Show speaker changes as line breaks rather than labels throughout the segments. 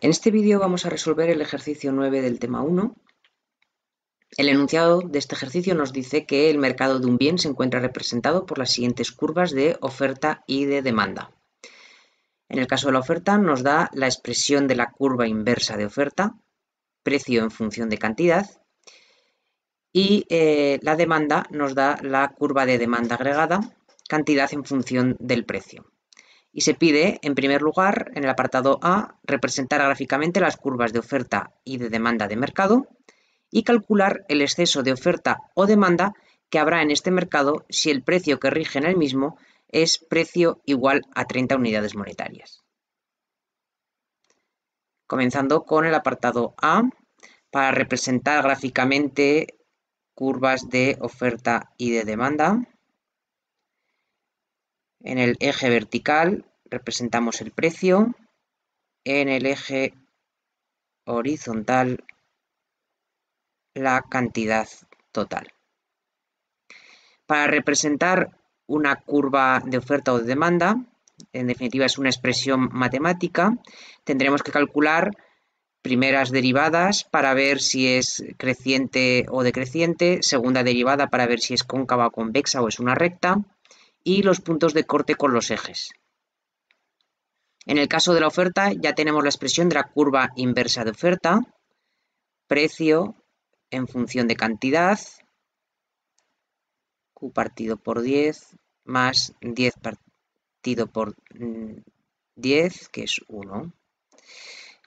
En este vídeo vamos a resolver el ejercicio 9 del tema 1. El enunciado de este ejercicio nos dice que el mercado de un bien se encuentra representado por las siguientes curvas de oferta y de demanda. En el caso de la oferta nos da la expresión de la curva inversa de oferta, precio en función de cantidad, y la demanda nos da la curva de demanda agregada, cantidad en función del precio. Y se pide, en primer lugar, en el apartado A, representar gráficamente las curvas de oferta y de demanda de mercado y calcular el exceso de oferta o demanda que habrá en este mercado si el precio que rige en el mismo es precio igual a 30 unidades monetarias. Comenzando con el apartado A, para representar gráficamente curvas de oferta y de demanda. En el eje vertical representamos el precio, en el eje horizontal la cantidad total. Para representar una curva de oferta o de demanda, en definitiva es una expresión matemática, tendremos que calcular primeras derivadas para ver si es creciente o decreciente, segunda derivada para ver si es cóncava o convexa o es una recta, y los puntos de corte con los ejes. En el caso de la oferta ya tenemos la expresión de la curva inversa de oferta, precio en función de cantidad, Q partido por 10 más 10 partido por 10, que es 1.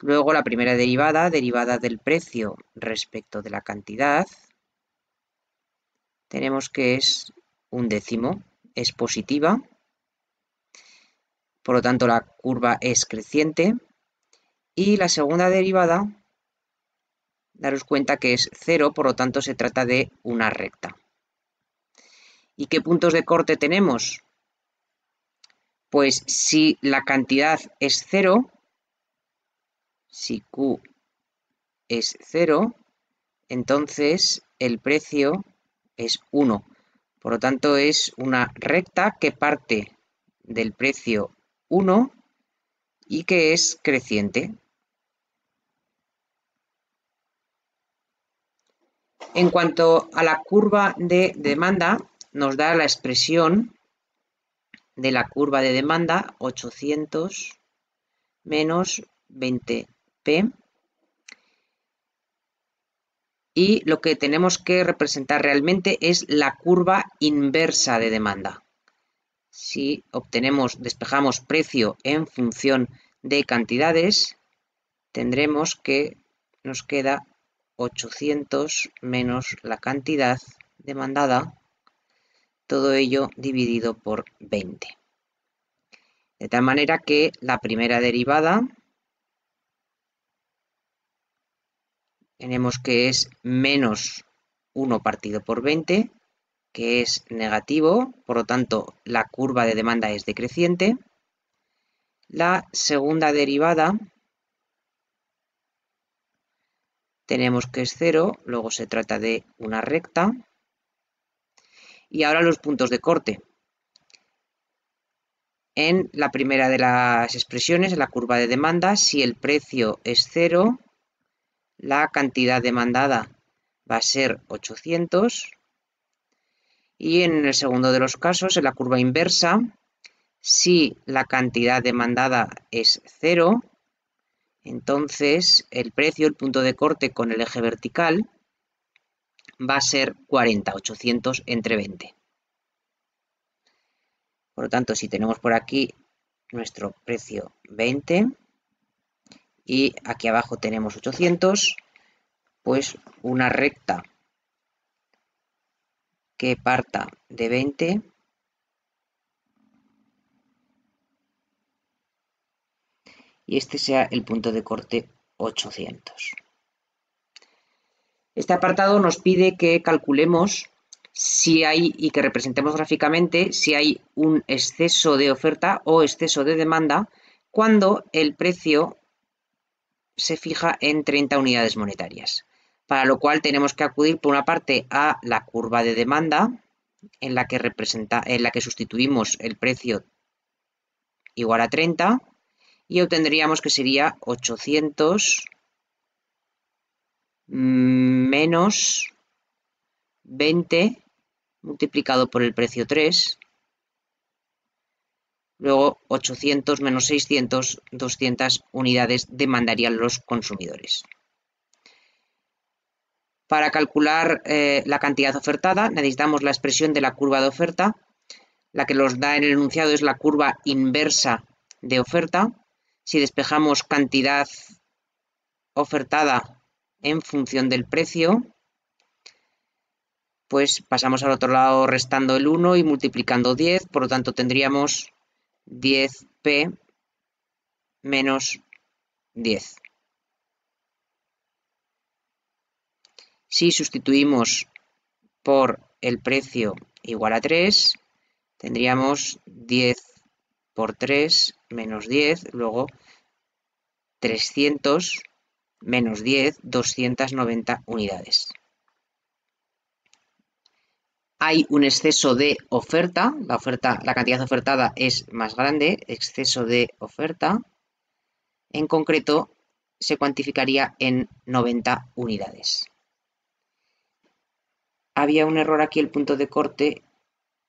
Luego la primera derivada del precio respecto de la cantidad, tenemos que es un décimo, es positiva, por lo tanto la curva es creciente. Y la segunda derivada, daros cuenta que es 0, por lo tanto se trata de una recta. ¿Y qué puntos de corte tenemos? Pues si la cantidad es 0, si Q es 0, entonces el precio es 1. Por lo tanto es una recta que parte del precio 1 y que es creciente. En cuanto a la curva de demanda, nos da la expresión de la curva de demanda 800 menos 20p, y lo que tenemos que representar realmente es la curva inversa de demanda. Si despejamos precio en función de cantidades, tendremos que nos queda 800 menos la cantidad demandada, todo ello dividido por 20. De tal manera que la primera derivada tenemos que es menos 1 partido por 20, que es negativo, por lo tanto la curva de demanda es decreciente. La segunda derivada tenemos que es 0, luego se trata de una recta. Y ahora los puntos de corte. En la primera de las expresiones, en la curva de demanda, si el precio es 0, la cantidad demandada va a ser 800. Y en el segundo de los casos, en la curva inversa, si la cantidad demandada es 0, entonces el precio, el punto de corte con el eje vertical, va a ser 40, 800 entre 20. Por lo tanto, si tenemos por aquí nuestro precio 20 y aquí abajo tenemos 800, pues una recta que parta de 20 y este sea el punto de corte 800. Este apartado nos pide que calculemos si hay, y que representemos gráficamente, si hay un exceso de oferta o exceso de demanda cuando el precio se fija en 30 unidades monetarias. Para lo cual tenemos que acudir por una parte a la curva de demanda, en la que sustituimos el precio igual a 30, y obtendríamos que sería 800 menos 20 multiplicado por el precio 3, luego 800 menos 600, 200 unidades demandarían los consumidores. Para calcular la cantidad ofertada necesitamos la expresión de la curva de oferta. La que nos da en el enunciado es la curva inversa de oferta. Si despejamos cantidad ofertada en función del precio, pues pasamos al otro lado restando el 1 y multiplicando 10, por lo tanto tendríamos 10p menos 10. Si sustituimos por el precio igual a 3, tendríamos 10 por 3 menos 10, luego 300 menos 10, 290 unidades. Hay un exceso de oferta, la cantidad ofertada es más grande, exceso de oferta. En concreto, se cuantificaría en 90 unidades. Había un error aquí, el punto de corte.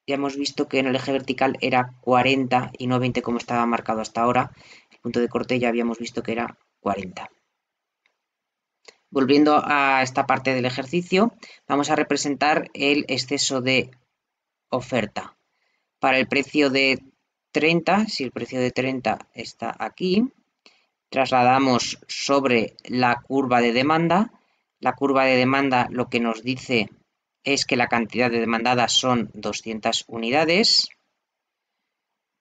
Ya hemos visto que en el eje vertical era 40 y no 20 como estaba marcado hasta ahora. El punto de corte ya habíamos visto que era 40. Volviendo a esta parte del ejercicio, vamos a representar el exceso de oferta. Para el precio de 30, si el precio de 30 está aquí, trasladamos sobre la curva de demanda. La curva de demanda lo que nos dice es que la cantidad de demandadas son 200 unidades.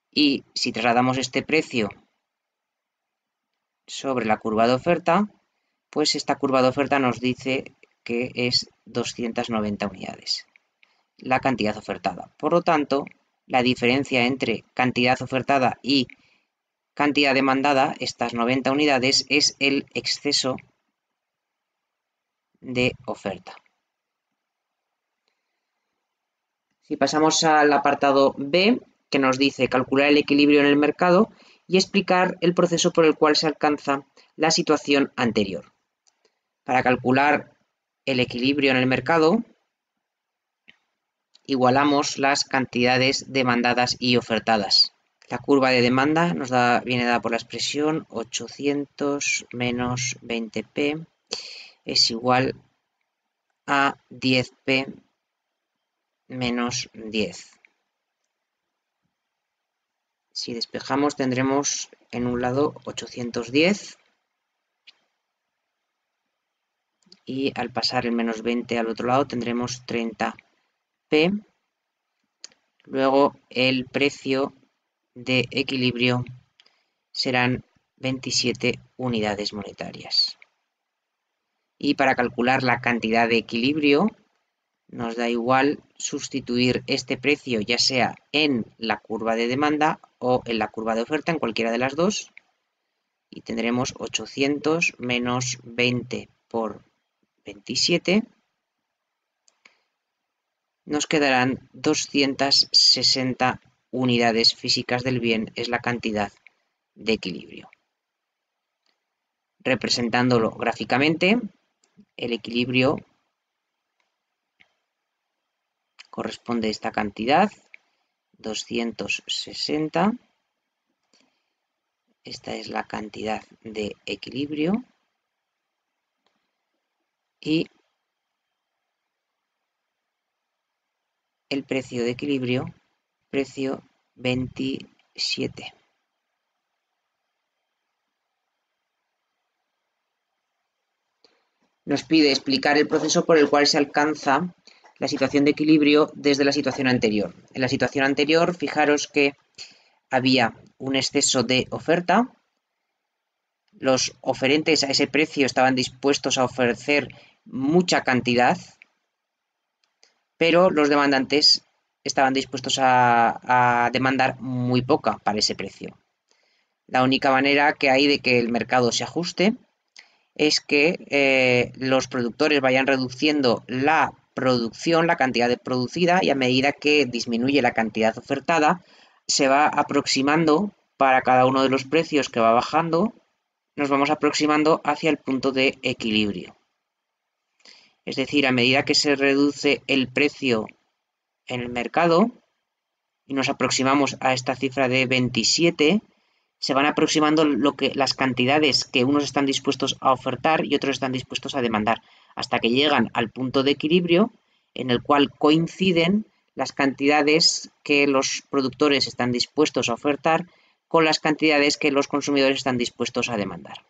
Y si trasladamos este precio sobre la curva de oferta, pues esta curva de oferta nos dice que es 290 unidades, la cantidad ofertada. Por lo tanto, la diferencia entre cantidad ofertada y cantidad demandada, estas 90 unidades, es el exceso de oferta. Si pasamos al apartado B, que nos dice calcular el equilibrio en el mercado y explicar el proceso por el cual se alcanza la situación anterior. Para calcular el equilibrio en el mercado, igualamos las cantidades demandadas y ofertadas. La curva de demanda viene dada por la expresión 800 menos 20p es igual a 10p menos 10. Si despejamos tendremos en un lado 810 y al pasar el menos 20 al otro lado tendremos 30p. Luego el precio de equilibrio serán 27 unidades monetarias. Y para calcular la cantidad de equilibrio nos da igual sustituir este precio ya sea en la curva de demanda o en la curva de oferta, en cualquiera de las dos, y tendremos 800 menos 20 por 27, nos quedarán 260 unidades físicas del bien, es la cantidad de equilibrio. Representándolo gráficamente, el equilibrio corresponde a esta cantidad, 260. Esta es la cantidad de equilibrio y el precio de equilibrio, precio 27. Nos pide explicar el proceso por el cual se alcanza la situación de equilibrio desde la situación anterior. En la situación anterior, fijaros que había un exceso de oferta. Los oferentes a ese precio estaban dispuestos a ofrecer mucha cantidad, pero los demandantes estaban dispuestos a demandar muy poca para ese precio. La única manera que hay de que el mercado se ajuste es que los productores vayan reduciendo la producción, la cantidad de producida, y a medida que disminuye la cantidad ofertada, se va aproximando para cada uno de los precios que va bajando, nos vamos aproximando hacia el punto de equilibrio. Es decir, a medida que se reduce el precio en el mercado y nos aproximamos a esta cifra de 27, se van aproximando las cantidades que unos están dispuestos a ofertar y otros están dispuestos a demandar, hasta que llegan al punto de equilibrio en el cual coinciden las cantidades que los productores están dispuestos a ofertar con las cantidades que los consumidores están dispuestos a demandar.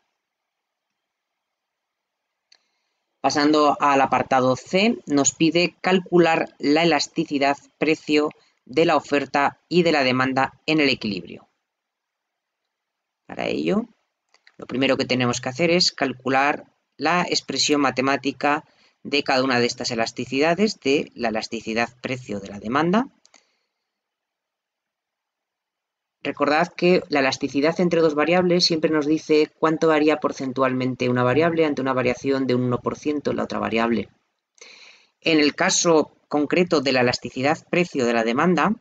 Pasando al apartado C, nos pide calcular la elasticidad precio de la oferta y de la demanda en el equilibrio. Para ello, lo primero que tenemos que hacer es calcular la expresión matemática de cada una de estas elasticidades, de la elasticidad precio de la demanda. Recordad que la elasticidad entre dos variables siempre nos dice cuánto varía porcentualmente una variable ante una variación de un 1% en la otra variable. En el caso concreto de la elasticidad precio de la demanda,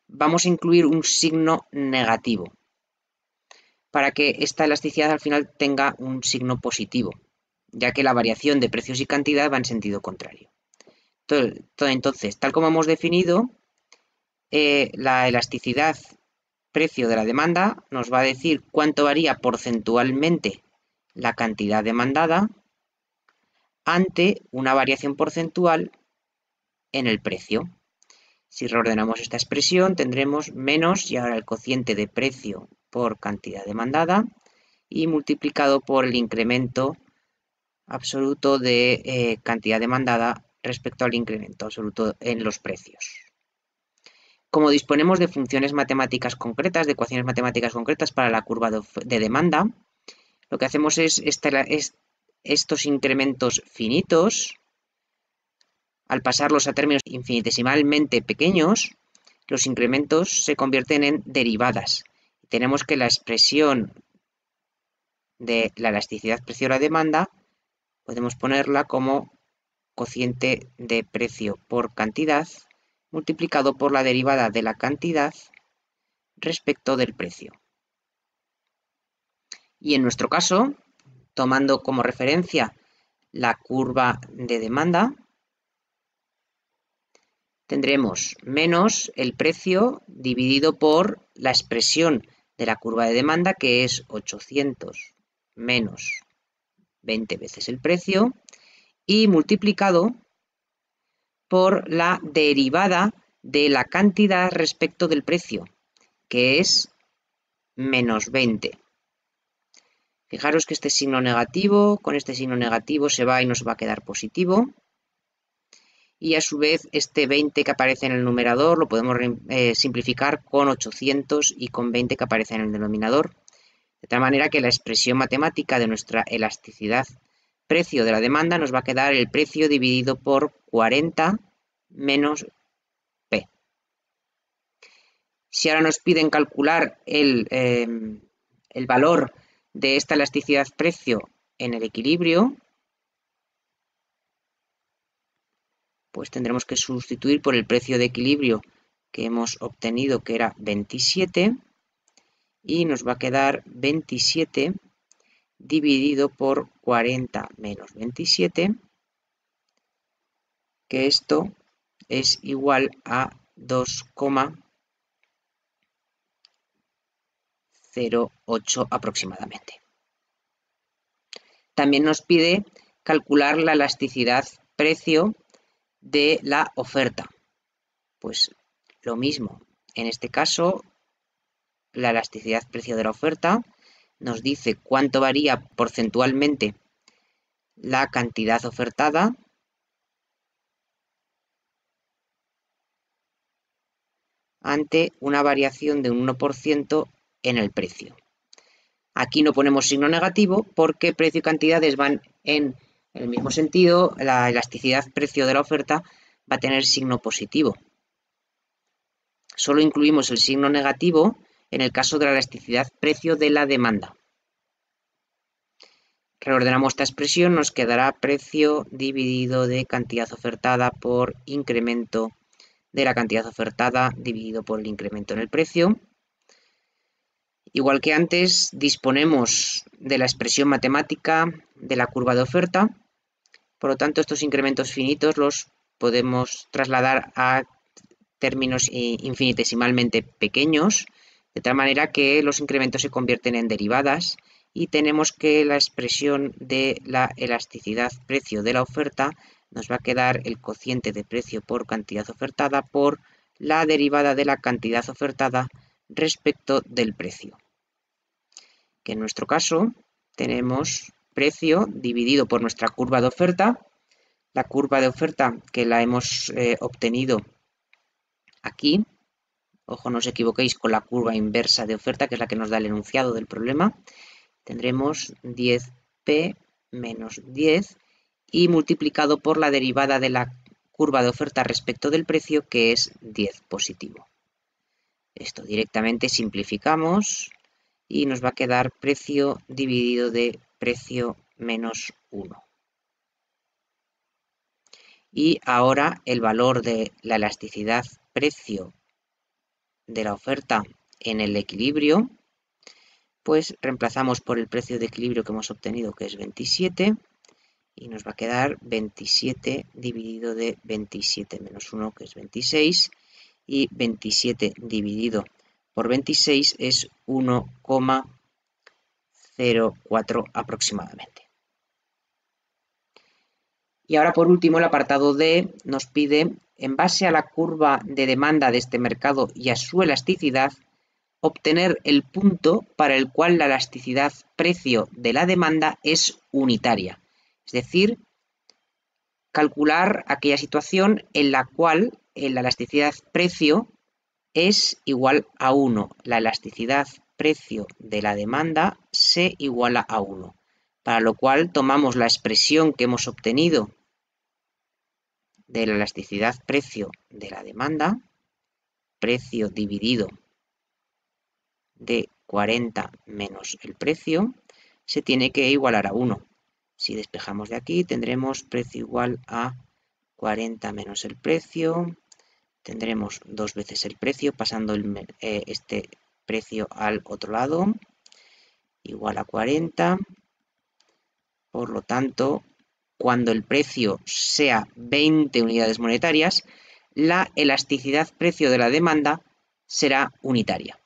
vamos a incluir un signo negativo para que esta elasticidad al final tenga un signo positivo, ya que la variación de precios y cantidad va en sentido contrario. Entonces, tal como hemos definido, la elasticidad precio de la demanda nos va a decir cuánto varía porcentualmente la cantidad demandada ante una variación porcentual en el precio. Si reordenamos esta expresión, tendremos menos y ahora el cociente de precio por cantidad demandada y multiplicado por el incremento absoluto de cantidad demandada respecto al incremento absoluto en los precios. Como disponemos de funciones matemáticas concretas, de ecuaciones matemáticas concretas para la curva de demanda, lo que hacemos es estos incrementos finitos, al pasarlos a términos infinitesimalmente pequeños, los incrementos se convierten en derivadas. Tenemos que la expresión de la elasticidad precio de la demanda podemos ponerla como cociente de precio por cantidad multiplicado por la derivada de la cantidad respecto del precio. Y en nuestro caso, tomando como referencia la curva de demanda, tendremos menos el precio dividido por la expresión de la curva de demanda, que es 800 menos 20 veces el precio, y multiplicado por la derivada de la cantidad respecto del precio, que es menos 20. Fijaros que este signo negativo, con este signo negativo se va y nos va a quedar positivo. Y a su vez este 20 que aparece en el numerador lo podemos simplificar con 800 y con 20 que aparece en el denominador. De tal manera que la expresión matemática de nuestra elasticidad precio de la demanda nos va a quedar el precio dividido por 40 menos P. Si ahora nos piden calcular el valor de esta elasticidad precio en el equilibrio, pues tendremos que sustituir por el precio de equilibrio que hemos obtenido, que era 27, y nos va a quedar 27 dividido por 40 menos 27, que esto es igual a 2,08 aproximadamente. También nos pide calcular la elasticidad precio de la oferta. Pues lo mismo, en este caso la elasticidad precio de la oferta nos dice cuánto varía porcentualmente la cantidad ofertada ante una variación de un 1% en el precio. Aquí no ponemos signo negativo porque precio y cantidades van en el mismo sentido. La elasticidad precio de la oferta va a tener signo positivo. Solo incluimos el signo negativo en el caso de la elasticidad precio de la demanda. Reordenamos esta expresión, nos quedará precio dividido de cantidad ofertada por incremento de la cantidad ofertada dividido por el incremento en el precio. Igual que antes, disponemos de la expresión matemática de la curva de oferta. Por lo tanto, estos incrementos finitos los podemos trasladar a términos infinitesimalmente pequeños, de tal manera que los incrementos se convierten en derivadas y tenemos que la expresión de la elasticidad precio de la oferta nos va a quedar el cociente de precio por cantidad ofertada por la derivada de la cantidad ofertada respecto del precio. Que en nuestro caso tenemos precio dividido por nuestra curva de oferta. La curva de oferta que la hemos obtenido aquí, ojo, no os equivoquéis con la curva inversa de oferta, que es la que nos da el enunciado del problema. Tendremos 10p menos 10 y multiplicado por la derivada de la curva de oferta respecto del precio, que es 10 positivo. Esto directamente simplificamos y nos va a quedar precio dividido de precio menos 1. Y ahora el valor de la elasticidad precio de la oferta en el equilibrio, pues reemplazamos por el precio de equilibrio que hemos obtenido, que es 27, y nos va a quedar 27 dividido de 27 menos 1, que es 26, y 27 dividido por 26 es 1,04 aproximadamente. Y ahora por último el apartado D nos pide, en base a la curva de demanda de este mercado y a su elasticidad, obtener el punto para el cual la elasticidad precio de la demanda es unitaria. Es decir, calcular aquella situación en la cual la elasticidad precio es igual a 1. La elasticidad precio de la demanda se iguala a 1. Para lo cual tomamos la expresión que hemos obtenido de la elasticidad precio de la demanda, precio dividido de 40 menos el precio, se tiene que igualar a 1. Si despejamos de aquí, tendremos precio igual a 40 menos el precio, tendremos 2 veces el precio, pasando este precio al otro lado, igual a 40. Por lo tanto, cuando el precio sea 20 unidades monetarias, la elasticidad precio de la demanda será unitaria.